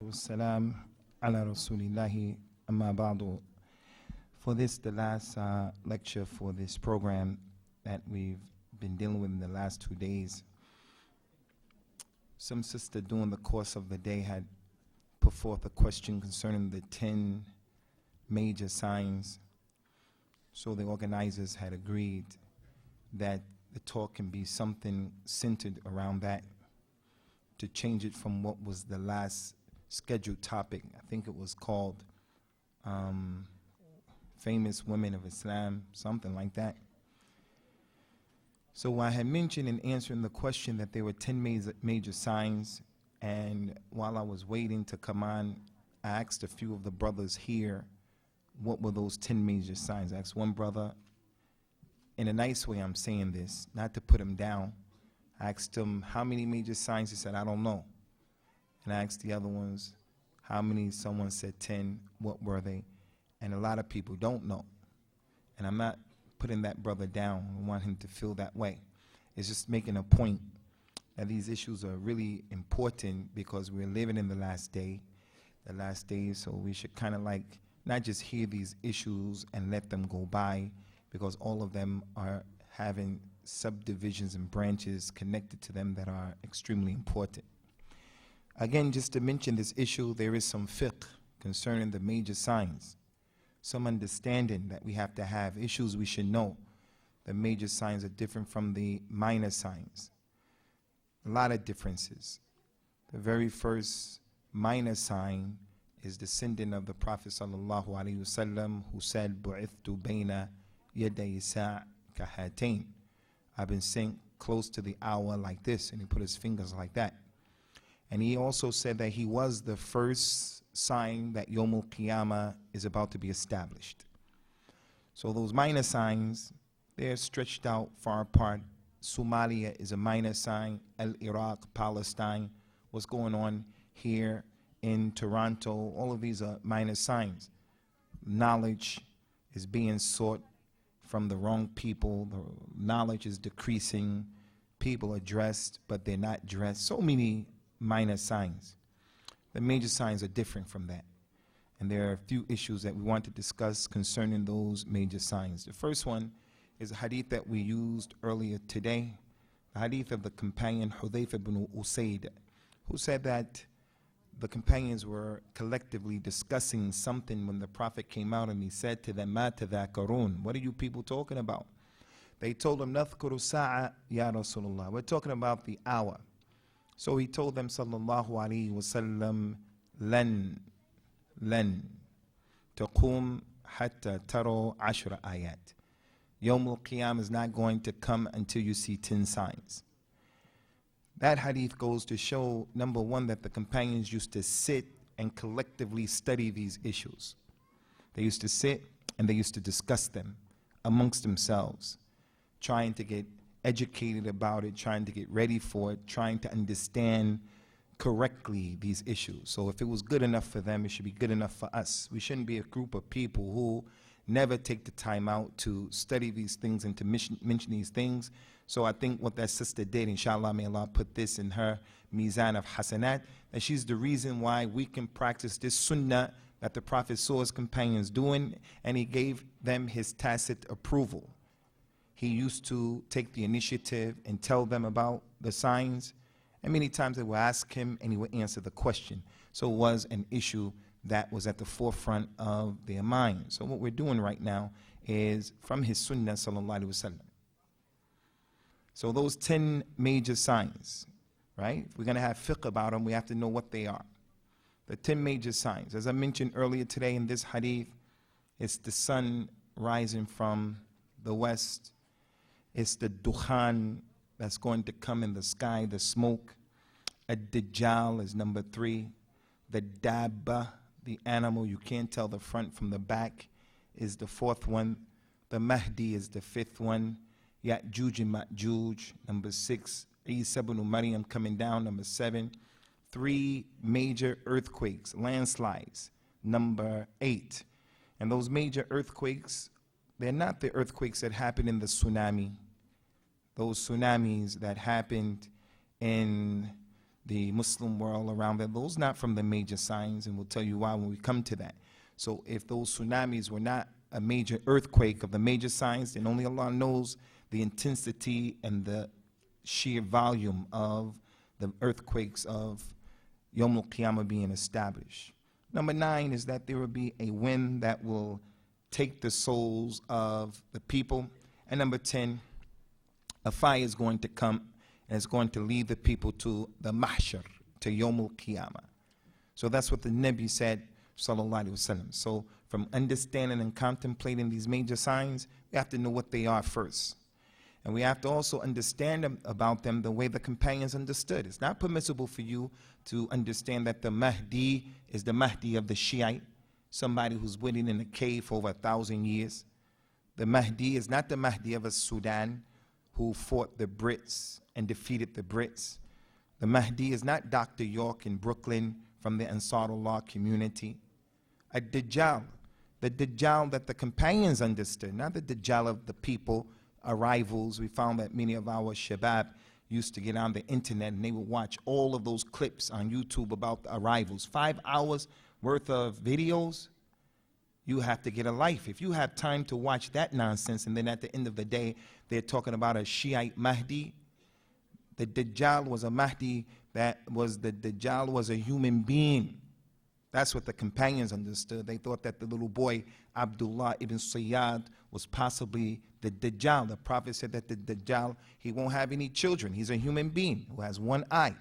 wassalam ala rasulillahi amma ba'du. For this, the last lecture for this program that we've been dealing with in the last 2 days, some sister during the course of the day had put forth a question concerning the 10 major signs. So the organizers had agreed that the talk can be something centered around that, to change it from what was the last scheduled topic. I think it was called Famous Women of Islam, something like that. So I had mentioned in answering the question that there were 10 major signs, and while I was waiting to come on, I asked a few of the brothers here what were those 10 major signs. I asked one brother, in a nice way I'm saying this, not to put him down, I asked him how many major signs. He said, I don't know. And I asked the other ones, how many? Someone said 10. What were they? And a lot of people don't know. And I'm not putting that brother down. I want him to feel that way. It's just making a point that these issues are really important because we're living in the last days, so we should kind of like not just hear these issues and let them go by, because all of them are having subdivisions and branches connected to them that are extremely important. Again, just to mention this issue, there is some fiqh concerning the major signs, some understanding that we have to have, issues we should know. The major signs are different from the minor signs. A lot of differences. The very first minor sign is the sending of the Prophet sallallahu alaihi wasallam, who said, "Bu'ithtu bayna yaday sa' kahatain." I've been sent close to the hour like this, and he put his fingers like that. And he also said that he was the first sign that Yawmul Qiyamah is about to be established. So those minor signs, they're stretched out far apart. Somalia is a minor sign. Iraq, Palestine, what's going on here in Toronto, all of these are minor signs. Knowledge is being sought from the wrong people. The knowledge is decreasing. People are dressed, but they're not dressed. So many minor signs. The major signs are different from that. And there are a few issues that we want to discuss concerning those major signs. The first one is a hadith that we used earlier today, the hadith of the companion Hudayfa ibn Usaid, who said that the companions were collectively discussing something when the Prophet came out, and he said to them, "Ma tadhakarun?" What are you people talking about? They told him, "Nadhkuru sa'a ya Rasulullah." We're talking about the hour. So he told them, sallallahu alaihi wasallam, "Lan taqum hatta taro 10 ayat." Yawmul Qiyam is not going to come until you see 10 signs. That hadith goes to show, number one, that the companions used to sit and collectively study these issues. They used to sit and they used to discuss them amongst themselves, trying to get educated about it, trying to get ready for it, trying to understand correctly these issues. So if it was good enough for them, it should be good enough for us. We shouldn't be a group of people who never take the time out to study these things and to mention these things. So I think what that sister did, inshallah, may Allah put this in her mizan of hasanat, that she's the reason why we can practice this sunnah that the Prophet saw his companions doing, and he gave them his tacit approval. He used to take the initiative and tell them about the signs, and many times they would ask him and he would answer the question. So it was an issue that was at the forefront of their mind. So what we're doing right now is from his sunnah sallallahu alaihi wasallam. So those 10 major signs, right? If we're going to have fiqh about them, we have to know what they are. The 10 major signs. As I mentioned earlier today in this hadith, it's the sun rising from the west. It's the dukhan that's going to come in the sky, the smoke. Ad-Dajjal is number 3. The dabba, the animal, you can't tell the front from the back, is the 4th one. The Mahdi is the 5th one. Ya'juj and Ma'juj, number 6. Isa ibn Maryam coming down, number 7. 3 major earthquakes, landslides, number 8. And those major earthquakes, they're not the earthquakes that happened in the tsunami. Those tsunamis that happened in the Muslim world around there. Those not from the major signs, and we'll tell you why when we come to that. So if those tsunamis were not a major earthquake of the major signs, then only Allah knows the intensity and the sheer volume of the earthquakes of Yawm al-Qiyamah being established. Number 9 is that there will be a wind that will take the souls of the people. And number 10, a fire is going to come and it's going to lead the people to the mahshar, to Yawm al-Qiyamah. So that's what the Nabi said, sallallahu alaihi wasallam. So from understanding and contemplating these major signs, we have to know what they are first. And we have to also understand about them the way the companions understood. It's not permissible for you to understand that the Mahdi is the Mahdi of the Shiite, somebody who's waiting in a cave for over 1,000 years. The Mahdi is not the Mahdi of Sudan, who fought the Brits and defeated the Brits. The Mahdi is not Dr. York in Brooklyn from the Ansarullah community. A Dajjal, the Dajjal that the companions understood, not the Dajjal of the people, arrivals. We found that many of our Shabab used to get on the internet and they would watch all of those clips on YouTube about the arrivals. 5 hours worth of videos. You have to get a life. If you have time to watch that nonsense and then at the end of the day they're talking about a Shiite Mahdi, the Dajjal was a Mahdi the Dajjal was a human being. That's what the companions understood. They thought that the little boy Abdullah ibn Sayyad was possibly the Dajjal. The Prophet said that the Dajjal, he won't have any children. He's a human being who has one eye.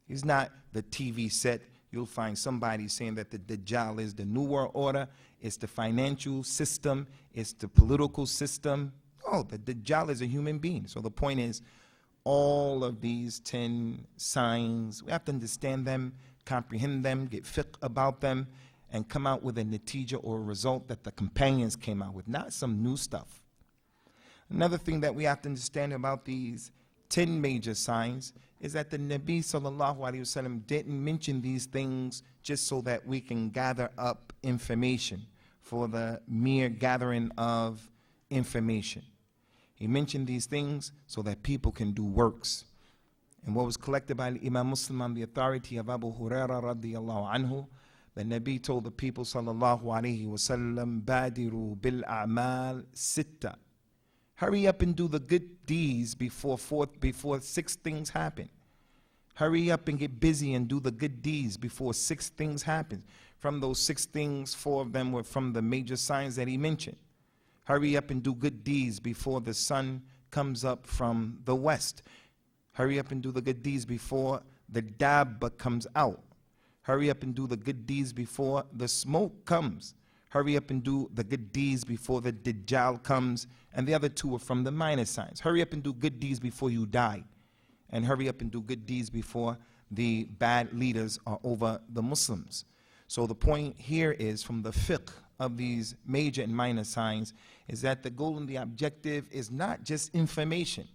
He's not the TV set. You'll find somebody saying that the Dajjal is the New World Order, it's the financial system, it's the political system. Oh, the Dajjal is a human being. So the point is, all of these 10 signs, we have to understand them, comprehend them, get fiqh about them, and come out with a natija or a result that the companions came out with, not some new stuff. Another thing that we have to understand about these 10 major signs is that the Nabi sallallahu alaihi wasallam didn't mention these things just so that we can gather up information for the mere gathering of information. He mentioned these things so that people can do works. And what was collected by Imam Muslim on the authority of Abu Hurairah radiyallahu anhu, the Nabi told the people sallallahu alaihi wasallam, Badiru bil a'mal sitta. Hurry up and do the good deeds before 6 things happen. Hurry up and get busy and do the good deeds before 6 things happen. From those 6 things, 4 of them were from the major signs that he mentioned. Hurry up and do good deeds before the sun comes up from the west. Hurry up and do the good deeds before the dabba comes out. Hurry up and do the good deeds before the smoke comes. Hurry up and do the good deeds before the Dajjal comes. And the other 2 are from the minor signs. Hurry up and do good deeds before you die. And hurry up and do good deeds before the bad leaders are over the Muslims. So the point here is, from the fiqh of these major and minor signs, is that the goal and the objective is not just information.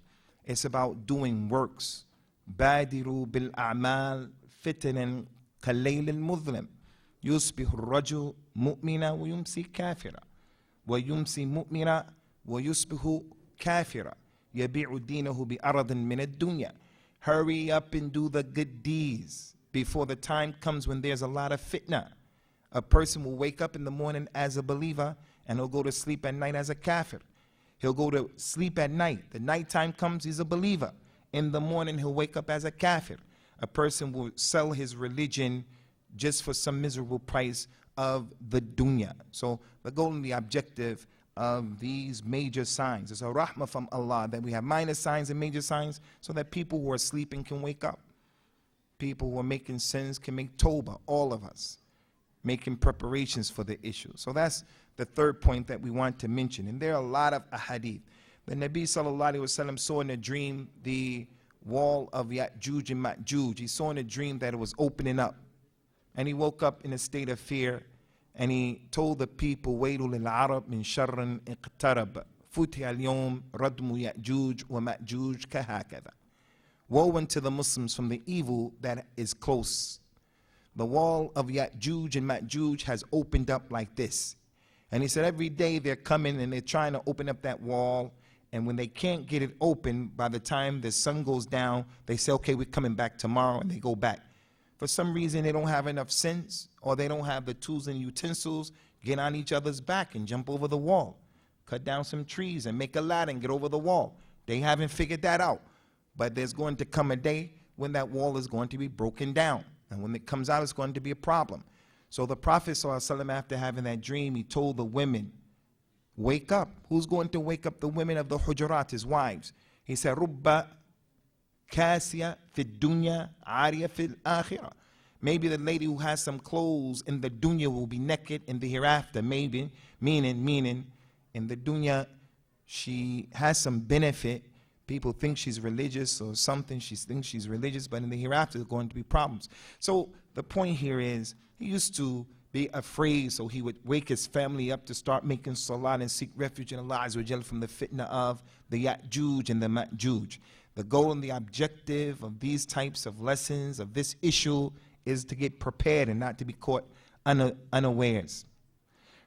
It's about doing works. Badiru bil a'mal fitanan kalayl al-mudhlim. Yusbihu ar-rajul mu'mina wa yumsi kafira. Wa yumsi mu'mina wa yusbihu kafira. Yabi'u dinahu bi aradin min ad-dunya. Hurry up and do the good deeds before the time comes when there's a lot of fitna. A person will wake up in the morning as a believer and he'll go to sleep at night as a kafir. He'll go to sleep at night. The nighttime comes, he's a believer. In the morning, he'll wake up as a kafir. A person will sell his religion just for some miserable price of the dunya. So the goal and the objective of these major signs is a rahmah from Allah, that we have minor signs and major signs so that people who are sleeping can wake up. People who are making sins can make tawbah, all of us, making preparations for the issue. So that's the third point that we want to mention. And there are a lot of ahadith. The Nabi sallallahu alaihi wasallam saw in a dream the wall of Ya'juj and Ma'juj. He saw in a dream that it was opening up. And he woke up in a state of fear. And he told the people, وَيْلُ لِلْعَرَبْ مِنْ شَرٍ اِقْتَرَبَ فُتِحَ الْيَوْمِ رَدْمُ يَأْجُوجْ وَمَأْجُوجْ كَهَكَذَا. Woe unto the Muslims from the evil that is close. The wall of Ya'juj and Ma'juj has opened up like this. And he said every day they're coming and they're trying to open up that wall, And when they can't get it open, by the time the sun goes down, they say, okay, we're coming back tomorrow, and they go back. For some reason, they don't have enough sense, or they don't have the tools and utensils, get on each other's back and jump over the wall. Cut down some trees and make a ladder and get over the wall. They haven't figured that out. But there's going to come a day when that wall is going to be broken down. And when it comes out, it's going to be a problem. So the Prophet ﷺ, after having that dream, he told the women, wake up. Who's going to wake up the women of the Hujurat, his wives? He said, Rubba Kasiya fi dunya, Ariya fil akhirah. Maybe the lady who has some clothes in the dunya will be naked in the hereafter. Maybe, meaning, in the dunya, she has some benefit. People think she's religious or something. She thinks she's religious, but in the hereafter, there's going to be problems. So the point here is, he used to be afraid, so he would wake his family up to start making salat and seek refuge in Allah Azza wa Jalla from the fitna of the Ya'juj and the Ma'juj. The goal and the objective of these types of lessons, of this issue, is to get prepared and not to be caught unawares.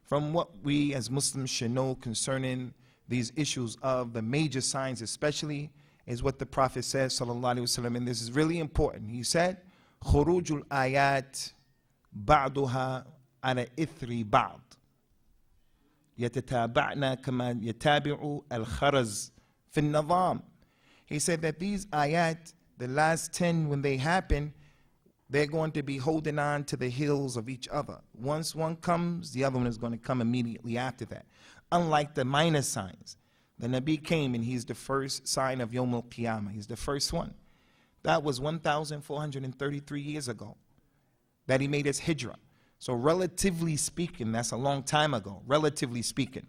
From what we as Muslims should know concerning these issues of the major signs especially, is what the Prophet says, sallallahu alaihi wasallam, and this is really important. He said, خُرُوجُ الْآيَاتِ بَعْضُهَا عَلَى إِثْرِ بَعْض يَتَتَابَعْنَا كَمَا يَتَابِعُ الْخَرَزْ فِي النَّظَامِ. He said that these ayat, the last 10, when they happen, they're going to be holding on to the heels of each other. Once one comes, the other one is going to come immediately after that. Unlike the minor signs, the Nabi came and he's the first sign of Yawm al-Qiyamah. He's the first one. That was 1,433 years ago that he made his hijrah. So relatively speaking, that's a long time ago, relatively speaking,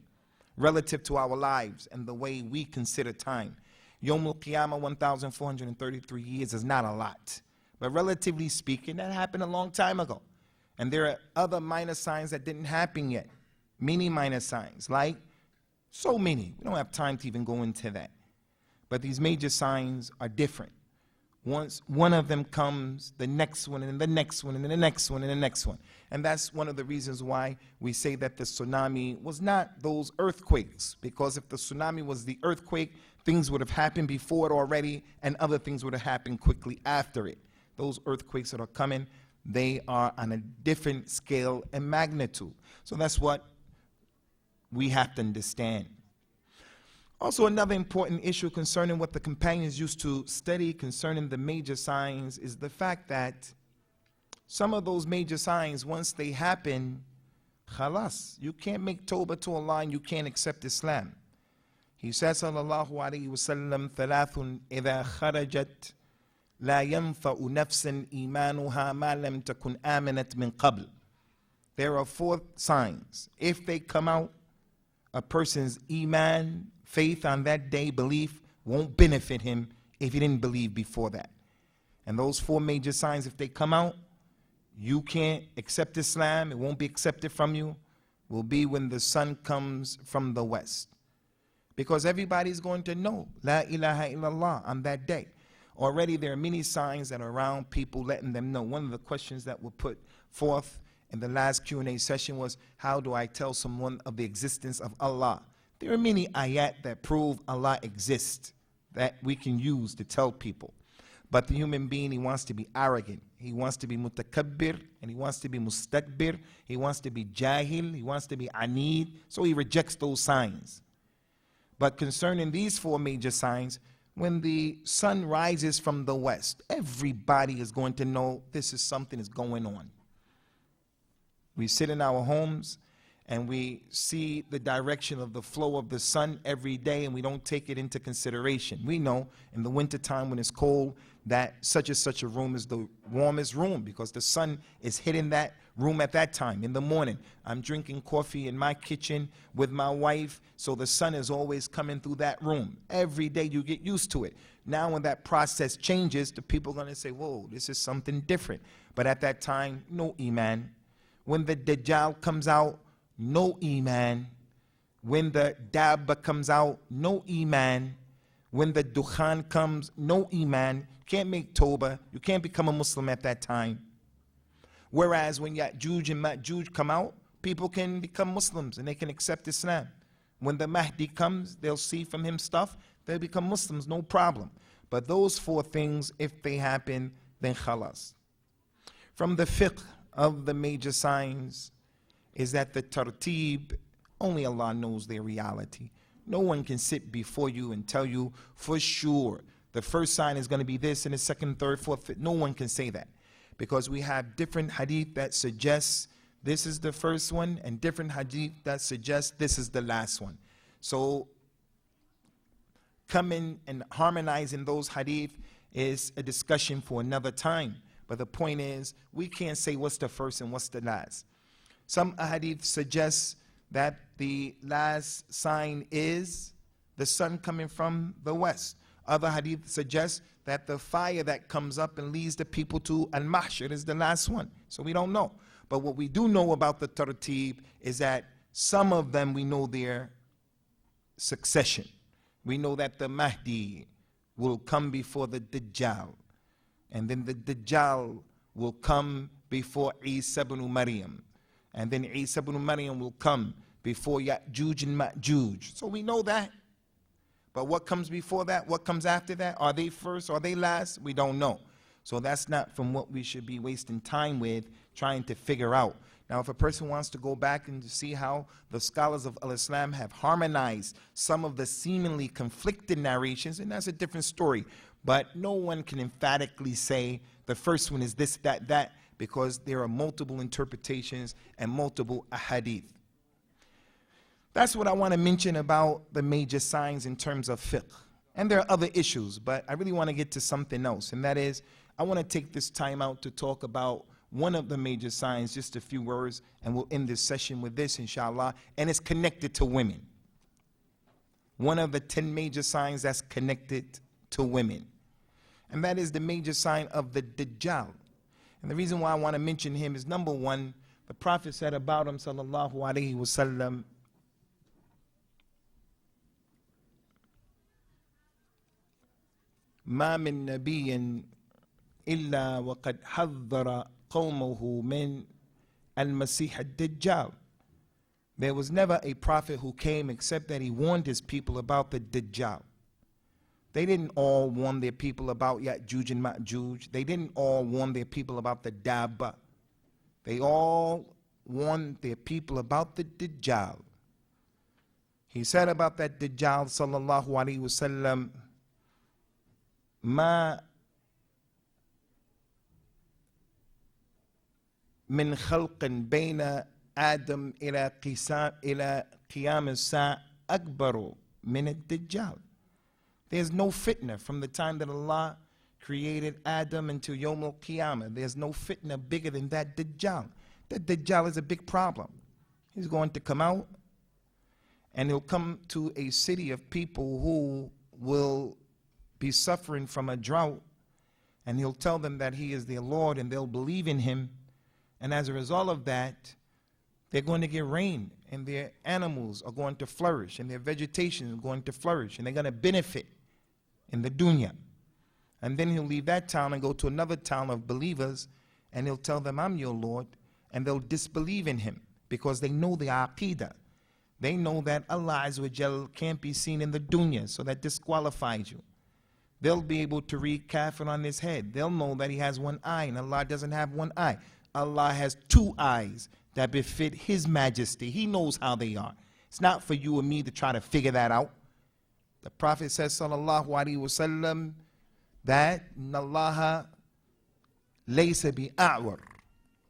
relative to our lives and the way we consider time. Yawm al-Qiyamah, 1,433 years is not a lot. But relatively speaking, that happened a long time ago. And there are other minor signs that didn't happen yet. Many minor signs, like so many. We don't have time to even go into that. But these major signs are different. Once one of them comes, the next one, and the next one, and the next one, and the next one. And that's one of the reasons why we say that the tsunami was not those earthquakes. Because if the tsunami was the earthquake, things would have happened before it already, and other things would have happened quickly after it. Those earthquakes that are coming, they are on a different scale and magnitude. So that's what we have to understand. Also, another important issue concerning what the companions used to study concerning the major signs is the fact that some of those major signs, once they happen, khalas, you can't make tawbah to Allah and you can't accept Islam. He says, sallallahu alayhi wa sallam, ثلاث إذا خرجت لا ينفع نفسا إيمانها ما لم تكن آمنت من قبل. There are 4 signs. If they come out, a person's iman, faith on that day, belief, won't benefit him if he didn't believe before that. And those 4 major signs, if they come out, you can't accept Islam, it won't be accepted from you, will be when the sun comes from the west. Because everybody's going to know La ilaha illallah on that day. Already there are many signs that are around people letting them know. One of the questions that were put forth in the last Q&A session was, how do I tell someone of the existence of Allah? There are many ayat that prove Allah exists that we can use to tell people. But the human being, he wants to be arrogant. He wants to be mutakabbir, and he wants to be mustakbir. He wants to be jahil. He wants to be anid. So he rejects those signs. But concerning these 4 major signs, when the sun rises from the west, everybody is going to know this is something is going on. We sit in our homes and we see the direction of the flow of the sun every day, and we don't take it into consideration. We know in the wintertime when it's cold that such and such a room is the warmest room because the sun is hitting that room at that time in the morning. I'm drinking coffee in my kitchen with my wife, so the sun is always coming through that room. Every day you get used to it. Now when that process changes, the people are going to say, whoa, this is something different. But at that time, no iman. When the Dajjal comes out, no iman. When the Dabba comes out, no iman. When the Dukhan comes, no iman. Can't make tawbah. You can't become a Muslim at that time. Whereas when Ya'juj and Ma'juj come out, people can become Muslims and they can accept Islam. When the Mahdi comes, they'll see from him stuff, they'll become Muslims, no problem. But those 4 things, if they happen, then khalas. From the fiqh of the major signs is that the tartib, only Allah knows their reality. No one can sit before you and tell you for sure the first sign is going to be this and the second, third, fourth, fifth. No one can say that, because we have different hadith that suggests this is the first one and different hadith that suggests this is the last one. So coming and harmonizing those hadith is a discussion for another time. But the point is, we can't say what's the first and what's the last. Some hadith suggests that the last sign is the sun coming from the west. Other hadith suggests that the fire that comes up and leads the people to al-mahshar is the last one. So we don't know. But what we do know about the tartib is that some of them we know their succession. We know that the Mahdi will come before the Dajjal. And then the Dajjal will come before Isa ibn Maryam. And then Isa ibn Maryam will come before Ya'juj and Ma'juj. So we know that. But what comes before that? What comes after that? Are they first? Are they last? We don't know. So that's not from what we should be wasting time with trying to figure out. Now, if a person wants to go back and see how the scholars of Al-Islam have harmonized some of the seemingly conflicted narrations, and that's a different story. But no one can emphatically say the first one is this, that, because there are multiple interpretations and multiple ahadith. That's what I want to mention about the major signs in terms of fiqh. And there are other issues, but I really want to get to something else, and that is, I want to take this time out to talk about one of the major signs, just a few words, and we'll end this session with this, inshallah, and it's connected to women. One of the 10 major signs that's connected to women, and that is the major sign of the Dajjal. And the reason why I want to mention him is, number one, the Prophet said about him, sallallahu alaihi wasallam, ما من نبي إلا وقد حذر قومه من المسيح الدجال. There was never a prophet who came except that he warned his people about the Dajjal. They didn't all warn their people about Ya'juj and Ma'juj. They didn't all warn their people about the Dabba. They all warned their people about the Dajjal. He said about that Dajjal, sallallahu alaihi wasallam, ما من خلق بين آدم إلى قيام الساعة أكبر من الدجال. There's no fitna from the time that Allah created Adam until Yawm al-Qiyamah. There's no fitna bigger than that Dajjal. That Dajjal is a big problem. He's going to come out, and he'll come to a city of people who will be suffering from a drought, and he'll tell them that he is their Lord, and they'll believe in him. And as a result of that, they're going to get rain, and their animals are going to flourish, and their vegetation is going to flourish, and they're going to benefit in the dunya. And then he'll leave that town and go to another town of believers, and he'll tell them, I'm your Lord, and they'll disbelieve in him because they know the aqidah. They know that Allah Azza wa Jal can't be seen in the dunya, so that disqualifies you. They'll be able to read kafir on his head. They'll know that he has one eye, and Allah doesn't have one eye. Allah has 2 eyes that befit his majesty. He knows how they are. It's not for you and me to try to figure that out. The Prophet says, sallallahu alaihi wasallam, that Allah laysa bi'a'war.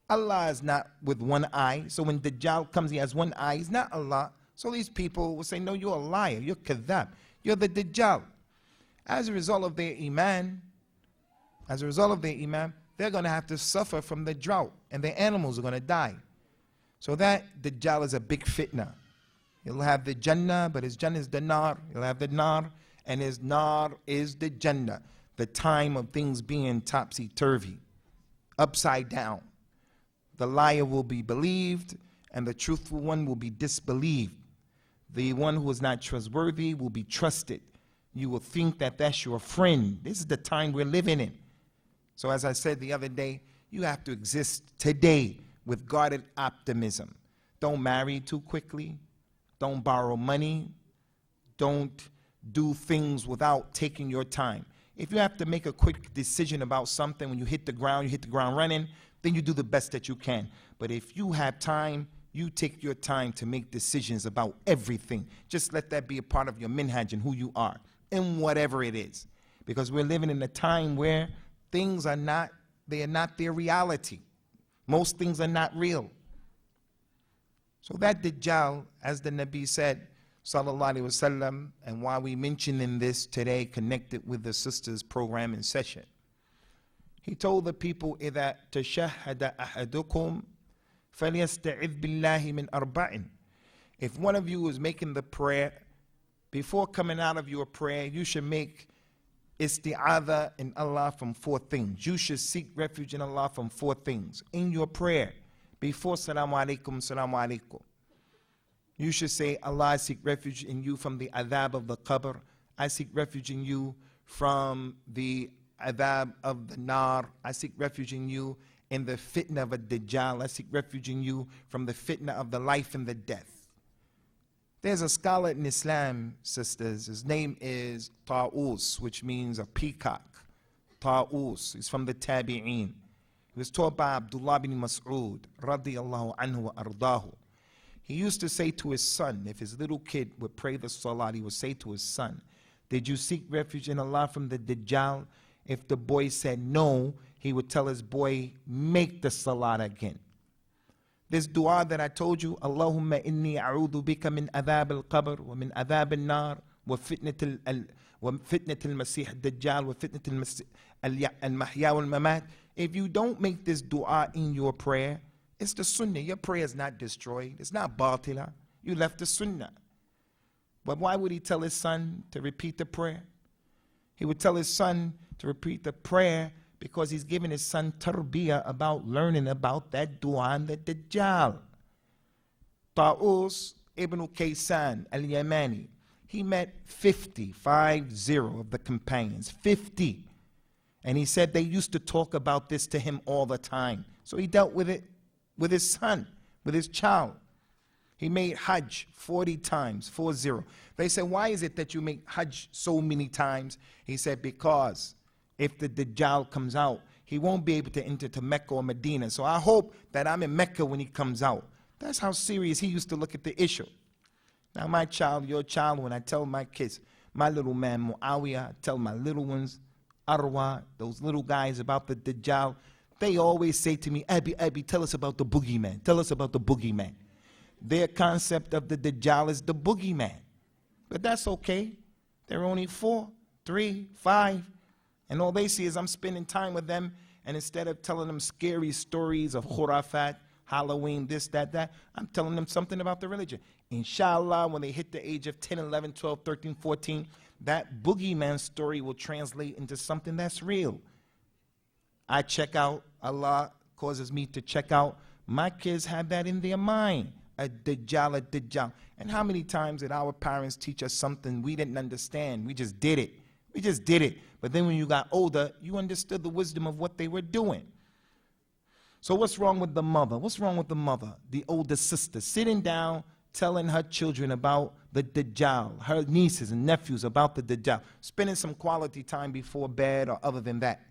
Allah is not with one eye. So when Dajjal comes, he has one eye. He's not Allah. So these people will say, no, you're a liar. You're kadhab. You're the Dajjal. As a result of their iman, they're going to have to suffer from the drought, and their animals are going to die. So that Dajjal is a big fitna. He'll have the Jannah, but his Jannah is the Nar. He'll have the Nar, and his Nar is the Jannah. The time of things being topsy-turvy, upside down. The liar will be believed, and the truthful one will be disbelieved. The one who is not trustworthy will be trusted. You will think that that's your friend. This is the time we're living in. So as I said the other day, you have to exist today with guarded optimism. Don't marry too quickly. Don't borrow money. Don't do things without taking your time. If you have to make a quick decision about something, when you hit the ground running, then you do the best that you can. But if you have time, you take your time to make decisions about everything. Just let that be a part of your minhaj and who you are, in whatever it is. Because we're living in a time where things are not their reality. Most things are not real. So that Dajjal, as the Nabi said, sallallahu alaihi wasallam, and why we mentioning this today, connected with the sisters program and session, he told the people, إِذَا تَشَهَّدَ أَحَدُكُمْ فَلْيَسْتَعِذْ بِاللَّهِ مِنْ أَرْبَعٍ. If one of you is making the prayer, before coming out of your prayer, you should make isti'adha in Allah from 4 things. You should seek refuge in Allah from 4 things. In your prayer, before salamu alaikum, you should say, Allah, I seek refuge in you from the adhab of the qabr. I seek refuge in you from the adhab of the nar. I seek refuge in you in the fitna of a dajjal. I seek refuge in you from the fitna of the life and the death. There's a scholar in Islam, sisters. His name is Ta'us, which means a peacock. Ta'us. He's from the Tabi'een. He was taught by Abdullah bin Mas'ud, radiyallahu anhu wa ardahu. He used to say to his son, if his little kid would pray the salat, he would say to his son, did you seek refuge in Allah from the Dajjal? If the boy said no, he would tell his boy, make the salat again. This dua that I told you, Allahumma inni a'udhu bika min adhab al-qabr wa min adhab al-nar wa fitnat al-masih al-dajjal wa fitnat al-mahya wal-mamat. If you don't make this dua in your prayer, it's the sunnah. Your prayer is not destroyed. It's not batila. You left the sunnah. But why would he tell his son to repeat the prayer? He would tell his son to repeat the prayer because he's giving his son tarbiyah about learning about that dua and the Dajjal. Ta'us ibn Kaysan al-Yamani, he met 50 of the companions, 50. And he said they used to talk about this to him all the time. So he dealt with it with his son, with his child. He made Hajj 40 times, 40. They said, why is it that you make Hajj so many times? He said, because if the Dajjal comes out, he won't be able to enter to Mecca or Medina. So I hope that I'm in Mecca when he comes out. That's how serious he used to look at the issue. Now my child, your child, when I tell my kids, my little man Muawiyah, I tell my little ones, Arwa, those little guys about the Dajjal, they always say to me, Abi, tell us about the boogeyman. Tell us about the boogeyman. Their concept of the Dajjal is the boogeyman. But that's okay. They're only 4, 3, 5. And all they see is I'm spending time with them, and instead of telling them scary stories of khurafat, Halloween, this, that, I'm telling them something about the religion. Inshallah, when they hit the age of 10, 11, 12, 13, 14, that boogeyman story will translate into something that's real. I check out, Allah causes me to check out, my kids have that in their mind. A Dajjal. And how many times did our parents teach us something we didn't understand? We just did it. But then when you got older, you understood the wisdom of what they were doing. So what's wrong with the mother? The older sister, sitting down, telling her children about the Dajjal, her nieces and nephews about the Dajjal, spending some quality time before bed or other than that.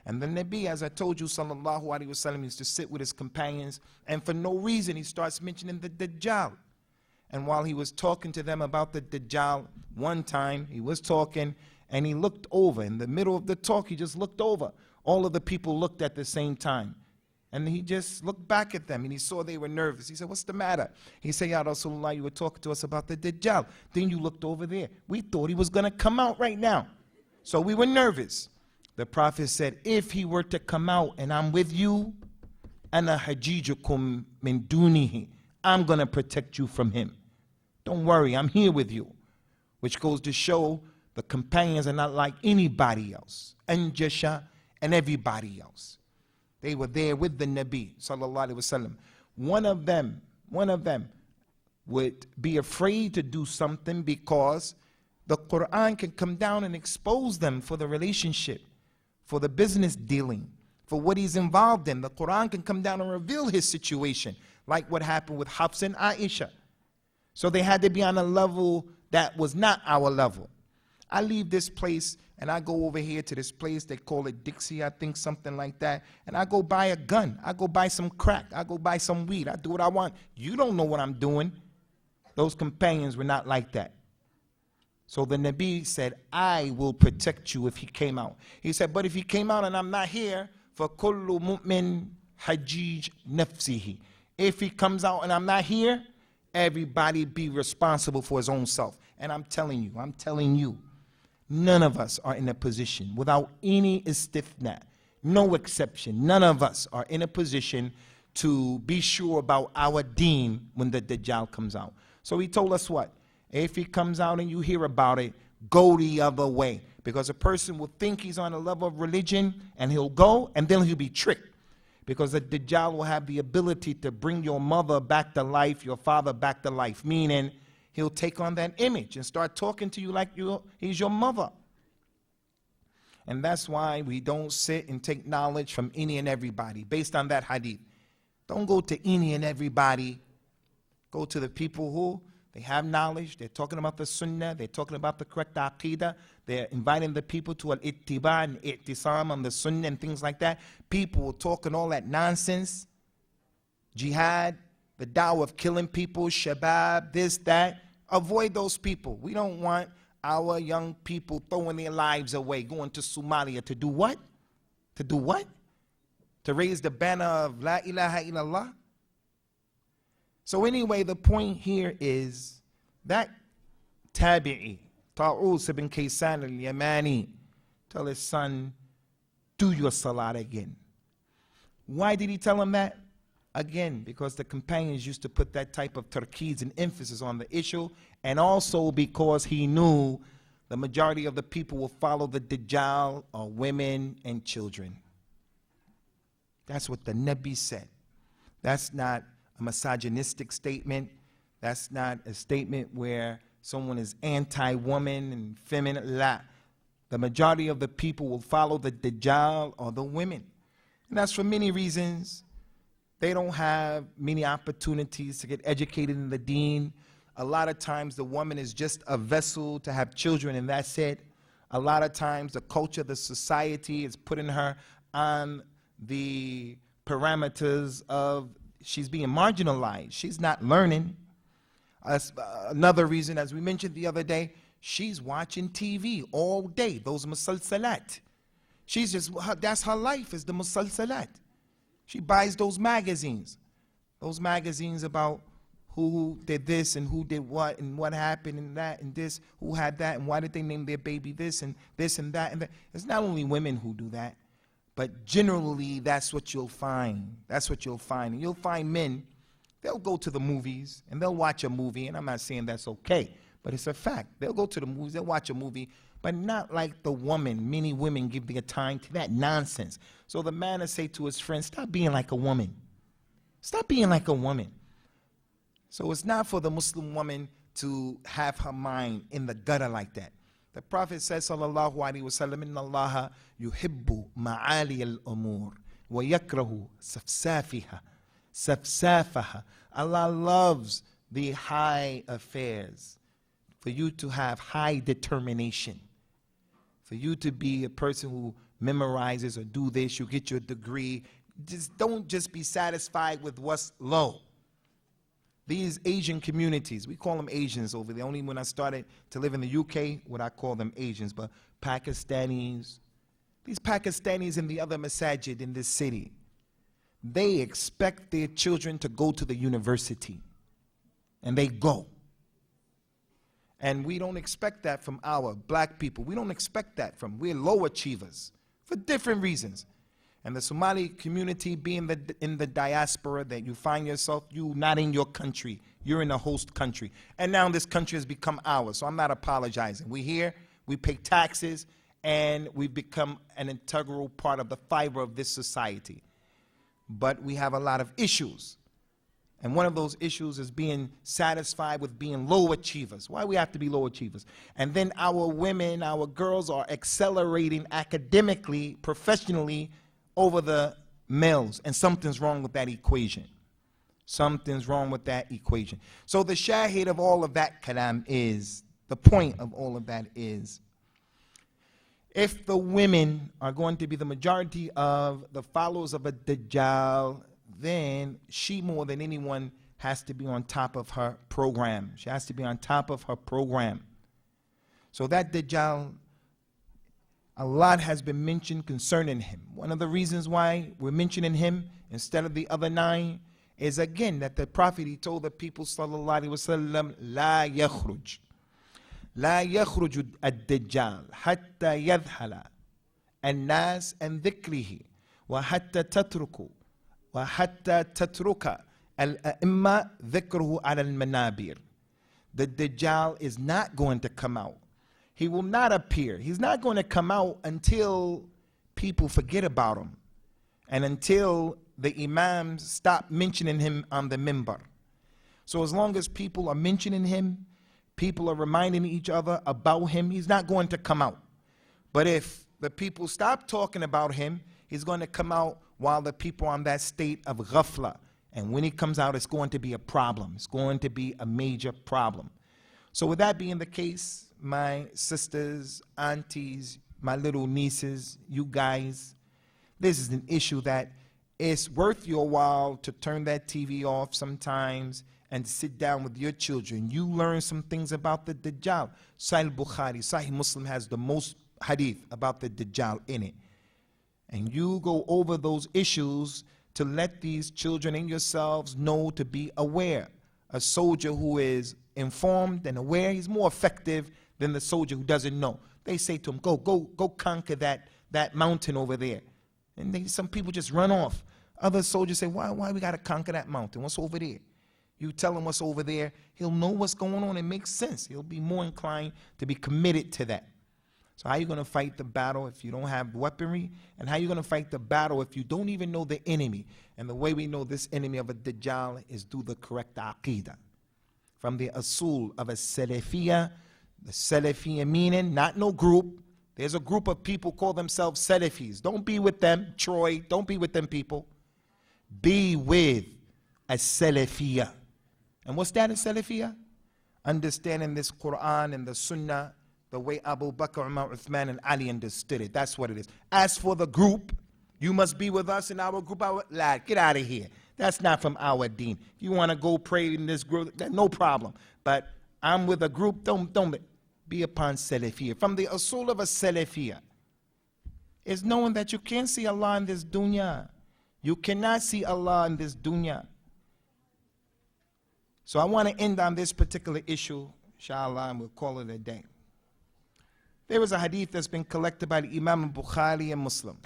And the Nabi, as I told you, sallallahu alaihi wasallam, used to sit with his companions, and for no reason he starts mentioning the Dajjal. And while he was talking to them about the Dajjal, one time he was talking, and he looked over. In the middle of the talk, he just looked over. All of the people looked at the same time. And he just looked back at them, and he saw they were nervous. He said, what's the matter? He said, Ya Rasulullah, you were talking to us about the Dajjal. Then you looked over there. We thought he was going to come out right now. So we were nervous. The Prophet said, if he were to come out and I'm with you, ana hajijukum min dunihi, I'm going to protect you from him. Don't worry, I'm here with you. Which goes to show the companions are not like anybody else. Anjasha and everybody else. They were there with the Nabi, sallallahu alaihi wasallam. One of them would be afraid to do something because the Quran can come down and expose them for the relationship, for the business dealing, for what he's involved in. The Quran can come down and reveal his situation, like what happened with Hafs and Aisha. So they had to be on a level that was not our level. I leave this place and I go over here to this place, they call it Dixie, I think, something like that, and I go buy a gun, I go buy some crack, I go buy some weed, I do what I want. You don't know what I'm doing. Those companions were not like that. So the Nabi said, I will protect you if he came out. He said, but if he came out and I'm not here, فَكُلُّ مُؤْمِنْ حَجِيجْ نَفْسِهِ. If he comes out and I'm not here, everybody be responsible for his own self. And I'm telling you, none of us are in a position, without any istifna, no exception, none of us are in a position to be sure about our deen when the Dajjal comes out. So he told us what? If he comes out and you hear about it, go the other way. Because a person will think he's on a level of religion and he'll go and then he'll be tricked. Because the Dajjal will have the ability to bring your mother back to life, your father back to life. Meaning he'll take on that image and start talking to you like he's your mother. And that's why we don't sit and take knowledge from any and everybody based on that hadith. Don't go to any and everybody. Go to the people who they have knowledge, they're talking about the sunnah, they're talking about the correct aqidah, they're inviting the people to al-ittiba and i'tisam on the sunnah and things like that. People talking all that nonsense, jihad, the da'wah of killing people, shabab, this, that. Avoid those people. We don't want our young people throwing their lives away, going to Somalia to do what? To do what? To raise the banner of La ilaha illallah? So anyway, the point here is that Tabi'i, Ta'us ibn Kaysan al-Yamani, tell his son, do your salat again. Why did he tell him that? Again, because the companions used to put that type of tarkeez and emphasis on the issue, and also because he knew the majority of the people will follow the Dajjal are women and children. That's what the Nabi said. That's not a misogynistic statement. That's not a statement where someone is anti-woman and feminine. La. The majority of the people will follow the Dajjal or the women. And that's for many reasons. They don't have many opportunities to get educated in the deen. A lot of times the woman is just a vessel to have children and that's it. A lot of times the culture, the society is putting her on the parameters of she's being marginalized. She's not learning. Another reason, as we mentioned the other day, she's watching TV all day, those musalsalat. She's just, that's her life, is the musalsalat. She buys those magazines about who did this and who did what and what happened and that and this, who had that and why did they name their baby this and that and that. It's not only women who do that, but generally that's what you'll find. That's what you'll find. And you'll find men, they'll go to the movies and they'll watch a movie, and I'm not saying that's okay, but it's a fact. They'll go to the movies, they'll watch a movie, but not like the woman. Many women give their time to that nonsense. So the man will say to his friend, stop being like a woman. Stop being like a woman. So it's not for the Muslim woman to have her mind in the gutter like that. The Prophet says, sallallahu alaihi wasallam, inna Allaha yuhibbu ma'ali al-umur wa yakrahu safsafaha. Allah loves the high affairs, for you to have high determination, for you to be a person who memorizes or do this, you get your degree. Don't just be satisfied with what's low. These Asian communities, we call them Asians over there. Only when I started to live in the UK would I call them Asians, but Pakistanis, these Pakistanis in the other masajid in this city, they expect their children to go to the university, and they go. And we don't expect that from our black people. We don't expect that from, we're low achievers for different reasons. And the Somali community being in the diaspora, that you find yourself, you not in your country, you're in a host country. And now this country has become ours, so I'm not apologizing. We're here, we pay taxes, and we've become an integral part of the fiber of this society. But we have a lot of issues. And one of those issues is being satisfied with being low achievers. Why we have to be low achievers? And then our women, our girls are accelerating academically, professionally, over the males, and something's wrong with that equation. Something's wrong with that equation. So the shahid of all of that kalam is, the point of all of that is, if the women are going to be the majority of the followers of a Dajjal, then she more than anyone has to be on top of her program. She has to be on top of her program. So that Dajjal, a lot has been mentioned concerning him. One of the reasons why we're mentioning him instead of the other 9 is again that the Prophet, he told the people sallallahu alaihi wasallam, la yakhruj. لا يخرج الدجال حتى يذهل الناس عن ذكره وحتى تترك الأئمة ذكره على المنابر. The Dajjal is not going to come out. He will not appear. He's not going to come out until people forget about him and until the Imams stop mentioning him on the minbar. So as long as people are mentioning him, people are reminding each other about him, he's not going to come out. But if the people stop talking about him, he's going to come out while the people are on that state of ghafla. And when he comes out, it's going to be a problem. It's going to be a major problem. So with that being the case, my sisters, aunties, my little nieces, you guys, this is an issue that it's worth your while to turn that TV off sometimes and sit down with your children. You learn some things about the Dajjal. Sahih Bukhari, Sahih Muslim has the most hadith about the Dajjal in it. And you go over those issues to let these children and yourselves know to be aware. A soldier who is informed and aware, he's more effective than the soldier who doesn't know. They say to him, go conquer that mountain over there. And some people just run off. Other soldiers say, why we got to conquer that mountain? What's over there? You tell him what's over there, he'll know what's going on. It makes sense. He'll be more inclined to be committed to that. So how are you going to fight the battle if you don't have weaponry? And how are you going to fight the battle if you don't even know the enemy? And the way we know this enemy of a Dajjal is through the correct aqeedah. From the asul of a Salafiyah, the Salafiyah meaning not no group. There's a group of people call themselves Salafis. Don't be with them, Troy. Don't be with them people. Be with a Salafiyah. And what's that in Salafiyah? Understanding this Quran and the Sunnah the way Abu Bakr, Umar, Uthman, and Ali understood it. That's what it is. As for the group, you must be with us in our group. Lad, get out of here. That's not from our deen. If you want to go pray in this group, no problem. But I'm with a group, don't be upon Salafiyah. From the asul of a Salafiyah is knowing that you can't see Allah in this dunya. You cannot see Allah in this dunya. So I want to end on this particular issue, inshallah, and we'll call it a day. There is a hadith that's been collected by the Imam Bukhari and Muslim.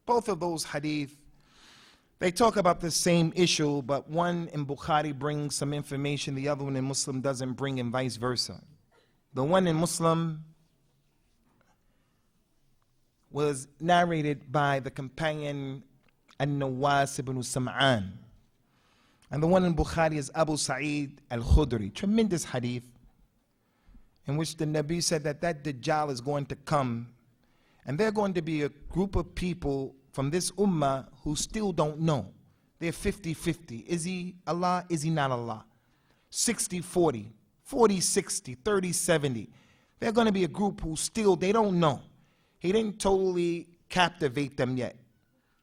Both of those hadith, they talk about the same issue, but one in Bukhari brings some information, the other one in Muslim doesn't bring, and vice versa. The one in Muslim was narrated by the companion An-Nawas ibn Sam'an. And the one in Bukhari is Abu Sa'id al-Khudri. Tremendous hadith in which the Nabi said that Dajjal is going to come, and they're going to be a group of people from this ummah who still don't know. They're 50-50. Is he Allah? Is he not Allah? 60-40, 40-60, 30-70. They're going to be a group who still, they don't know. He didn't totally captivate them yet.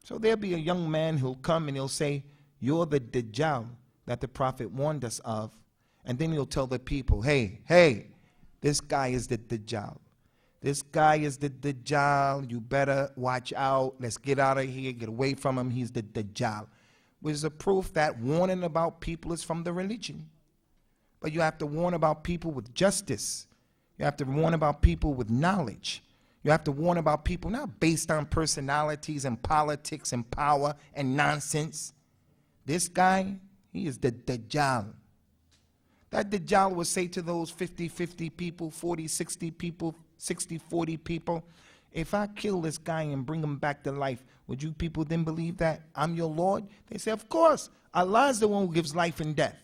So there'll be a young man who'll come and he'll say, you're the Dajjal that the Prophet warned us of. And then he'll tell the people, hey, this guy is the Dajjal. This guy is the Dajjal. You better watch out. Let's get out of here. Get away from him. He's the Dajjal. Which is a proof that warning about people is from the religion. But you have to warn about people with justice. You have to warn about people with knowledge. You have to warn about people not based on personalities and politics and power and nonsense. This guy, he is the Dajjal. That Dajjal will say to those 50-50 people, 40-60 people, 60-40 people, if I kill this guy and bring him back to life, would you people then believe that I'm your Lord? They say, of course. Allah is the one who gives life and death.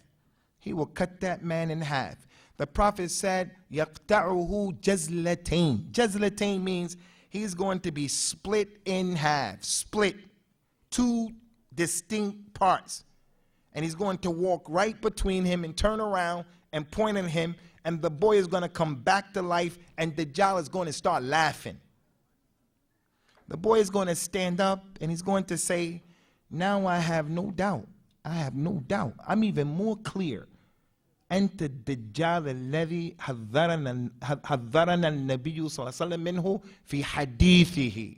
He will cut that man in half. The Prophet said, يَقْتَعُهُ جَزْلَتَيْن. Jazlatain means he's going to be split in half. Split. Two distinct parts. and he's going to walk right between him and turn around and point at him, and the boy is going to come back to life, and Dajjal is going to start laughing. The boy is going to stand up, and he's going to say, now I have no doubt. I have no doubt. I'm even more clear. أنت الدجال الذي حذرنا النبي صلى الله عليه وسلم منه في حديثه.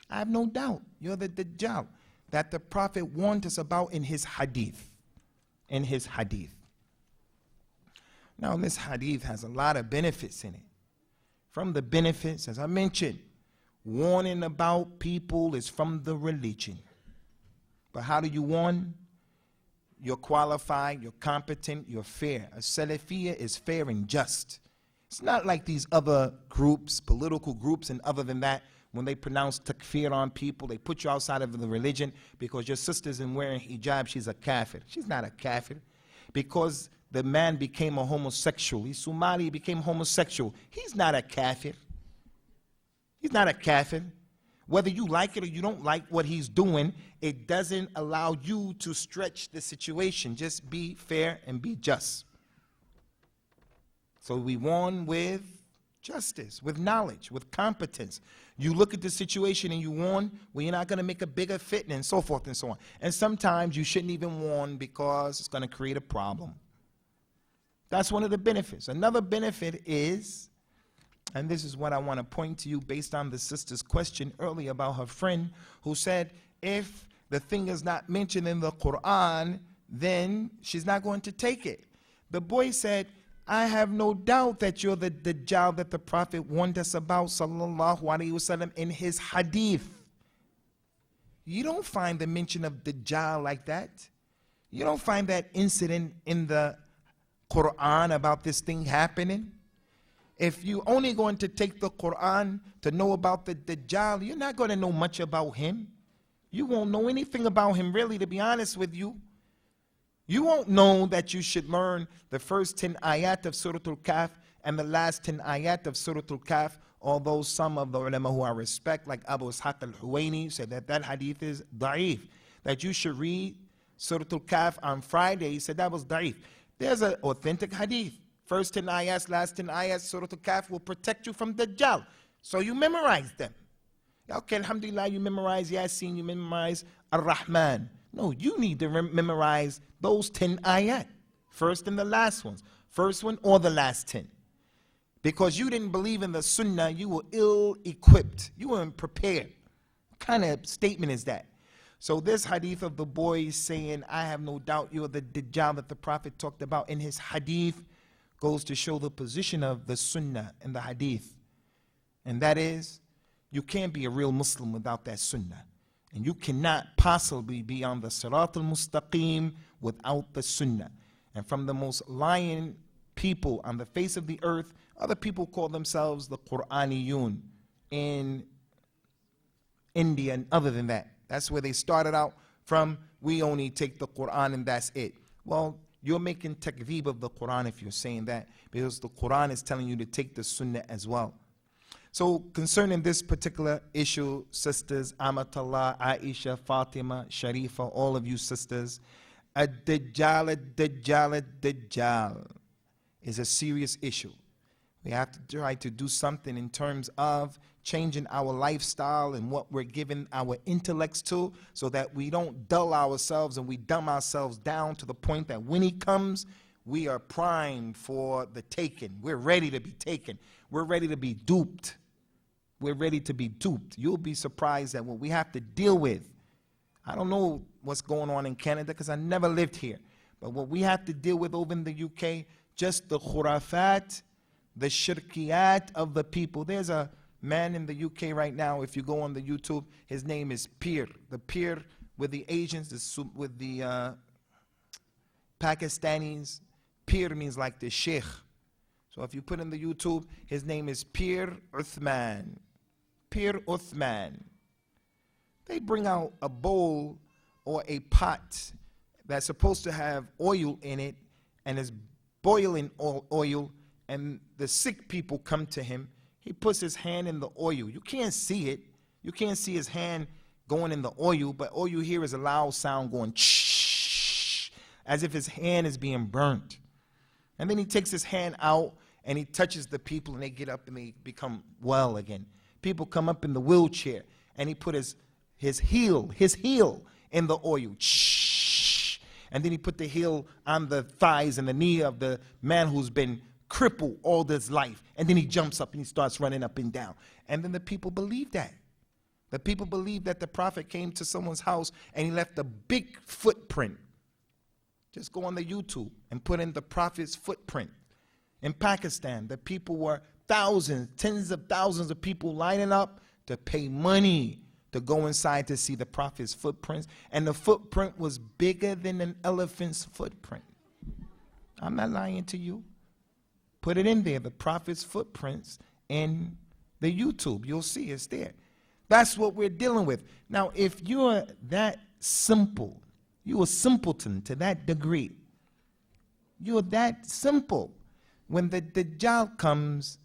I have no doubt you're the Dajjal that the Prophet warned us about in his hadith. In his hadith. Now this hadith has a lot of benefits in it. From the benefits, as I mentioned, warning about people is from the religion. But how do you warn? You're qualified, you're competent, you're fair. A Salafiyya is fair and just. It's not like these other groups, political groups, and other than that, when they pronounce takfir on people, they put you outside of the religion because your sister isn't wearing hijab, she's a kafir. She's not a kafir. Because the man became a homosexual, he's Somali, he became homosexual. He's not a kafir. He's not a kafir. Whether you like it or you don't like what he's doing, it doesn't allow you to stretch the situation. Just be fair and be just. So we warn with justice, with knowledge, with competence. You look at the situation and you warn, well, you're not going to make a bigger fitna and so forth and so on. And sometimes you shouldn't even warn because it's going to create a problem. That's one of the benefits. Another benefit is, and this is what I want to point to you based on the sister's question earlier about her friend who said, if the thing is not mentioned in the Quran, then she's not going to take it. The boy said, I have no doubt that you're the Dajjal that the Prophet warned us about, sallallahu alaihi wasallam, in his hadith. You don't find the mention of Dajjal like that. You don't find that incident in the Quran about this thing happening. If you're only going to take the Quran to know about the Dajjal, you're not going to know much about him. You won't know anything about him, really, to be honest with you. You won't know that you should learn the first 10 ayat of Surah Al-Kahf and the last 10 ayat of Surah Al-Kahf, although some of the ulama who I respect, like Abu Ishaq al-Huwaini, said that that hadith is da'if, that you should read Surah Al-Kahf on Friday. He said that was da'if. There's an authentic hadith. First 10 ayats, last 10 ayats, Surah Al-Kahf will protect you from Dajjal. So you memorize them. Okay, alhamdulillah, you memorize Yasin, you memorize Ar-Rahman. No, you need to memorize those 10 ayat. First and the last ones. First one or the last 10. Because you didn't believe in the sunnah, you were ill-equipped. You weren't prepared. What kind of statement is that? So this hadith of the boy saying, I have no doubt you're the Dajjal that the Prophet talked about in his hadith, goes to show the position of the sunnah and the hadith. And that is, you can't be a real Muslim without that sunnah. And you cannot possibly be on the Sirat al-Mustaqim without the sunnah. And from the most lying people on the face of the earth, other people call themselves the Qur'aniyun in India and other than that. That's where they started out from. We only take the Quran and that's it. Well, you're making takdeeb of the Quran if you're saying that, because the Quran is telling you to take the sunnah as well. So concerning this particular issue, sisters, Amatallah, Aisha, Fatima, Sharifa, all of you sisters, Ad-Dajjal, Ad-Dajjal, Ad-Dajjal is a serious issue. We have to try to do something in terms of changing our lifestyle and what we're giving our intellects to, so that we don't dull ourselves and we dumb ourselves down to the point that when he comes, we are primed for the taking. We're ready to be taken. We're ready to be duped. We're ready to be duped. You'll be surprised at what we have to deal with. I don't know what's going on in Canada because I never lived here. But what we have to deal with over in the UK, just the khurafat, the shirkiyat of the people. There's a man in the UK right now, if you go on the YouTube, his name is Peer. The Peer with the Asians, with the Pakistanis. Peer means like the sheikh. So if you put in the YouTube, his name is Peer Uthman. Peer Uthman. They bring out a bowl or a pot that's supposed to have oil in it and is boiling oil, and the sick people come to him. He puts his hand in the oil. You can't see it. You can't see his hand going in the oil, but all you hear is a loud sound going shh. as if his hand is being burnt. And then he takes his hand out and he touches the people and they get up and they become well again. People come up in the wheelchair and he put his heel in the oil. Shh. And then he put the heel on the thighs and the knee of the man who's been crippled all his life. And then he jumps up and he starts running up and down. And then the people believe that. The people believe that the Prophet came to someone's house and he left a big footprint. Just go on the YouTube and put in the Prophet's footprint. In Pakistan, the people were thousands, tens of thousands of people lining up to pay money to go inside to see the Prophet's footprints. And the footprint was bigger than an elephant's footprint. I'm not lying to you. Put it in there, the Prophet's footprints in the YouTube. You'll see it's there. That's what we're dealing with. Now, if you're that simple, you're a simpleton to that degree. You're that simple. When the Dajjal comes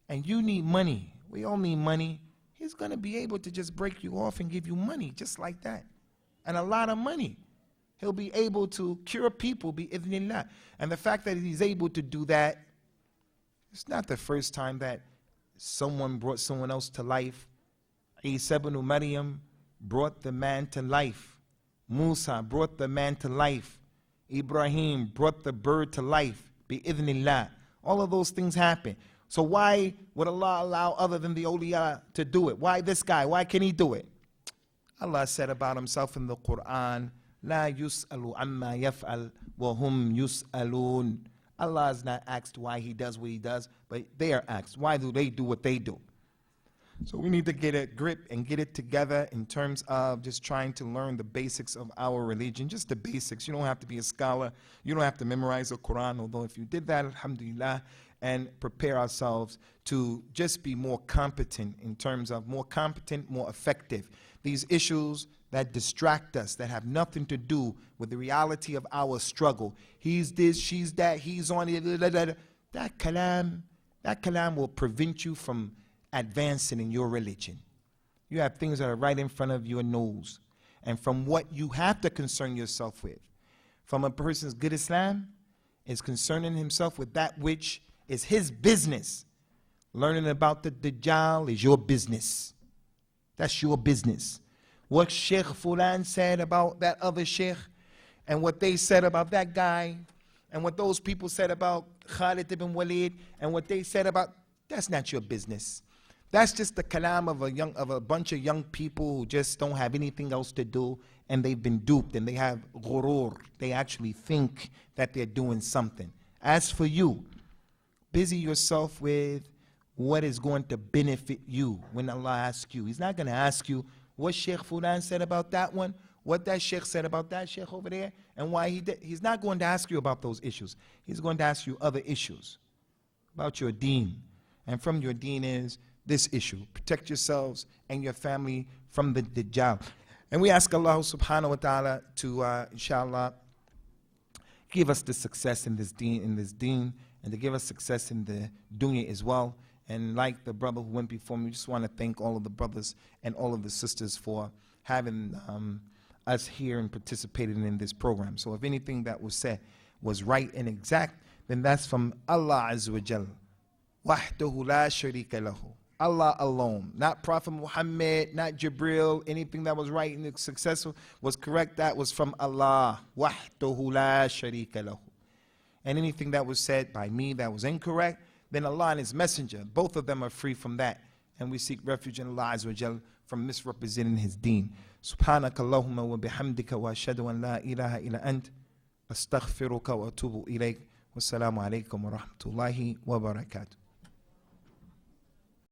and you need money, we all need money, he's going to be able to just break you off and give you money just like that. And a lot of money. He'll be able to cure people, bi-idhnillah. And the fact that he's able to do that, it's not the first time that someone brought someone else to life. Isa ibn Maryam brought the man to life. Musa brought the man to life. Ibrahim brought the bird to life. Bi-idhnillah. All of those things happen. So why would Allah allow other than the awliya to do it? Why this guy? Why can he do it? Allah said about himself in the Quran, La yus'alu amma yaf'al wa hum yus'alun. Allah is not asked why he does what he does, but they are asked, why do they do what they do? So we need to get a grip and get it together in terms of just trying to learn the basics of our religion, just the basics. You don't have to be a scholar. You don't have to memorize the Quran, although if you did that, alhamdulillah, and prepare ourselves to just be more competent in terms of more competent, more effective. These issues that distract us, that have nothing to do with the reality of our struggle. He's this, she's that, he's on it, that kalam will prevent you from advancing in your religion. You have things that are right in front of your nose. And from what you have to concern yourself with, from a person's good Islam, is concerning himself with that which is his business. Learning about the Dajjal is your business. That's your business. What Sheikh Fulan said about that other Sheikh, and what they said about that guy, and what those people said about Khalid ibn Walid, and what they said about, that's not your business. That's just the kalam of a bunch of young people who just don't have anything else to do, and they've been duped, and they have ghurur. They actually think that they're doing something. As for you, busy yourself with what is going to benefit you when Allah asks you. He's not going to ask you what Sheikh Fulan said about that one, what that Sheikh said about that Sheikh over there, and why he did. He's not going to ask you about those issues. He's going to ask you other issues about your deen. And from your deen is this issue. Protect yourselves and your family from the Dajjal. And we ask Allah subhanahu wa ta'ala to, inshallah, give us the success in this deen, and to give us success in the dunya as well. And like the brother who went before me, we just want to thank all of the brothers and all of the sisters for having us here and participating in this program. So if anything that was said was right and exact, then that's from Allah Azza wa Jal. Wahdahu la sharika lahu. Allah alone, not Prophet Muhammad, not Jibril. Anything that was right and successful was correct, that was from Allah. Wahdahu la sharika lahu. And anything that was said by me that was incorrect, then Allah and His Messenger, both of them are free from that. And we seek refuge in Allah Azza wa Jal from misrepresenting His deen. Subhanaka Allahumma wa bihamdika wa ashhadu an la ilaha illa ant astaghfiruka wa atubu ilayk. Wassalamu alaikum wa rahmatullahi wa barakatuh.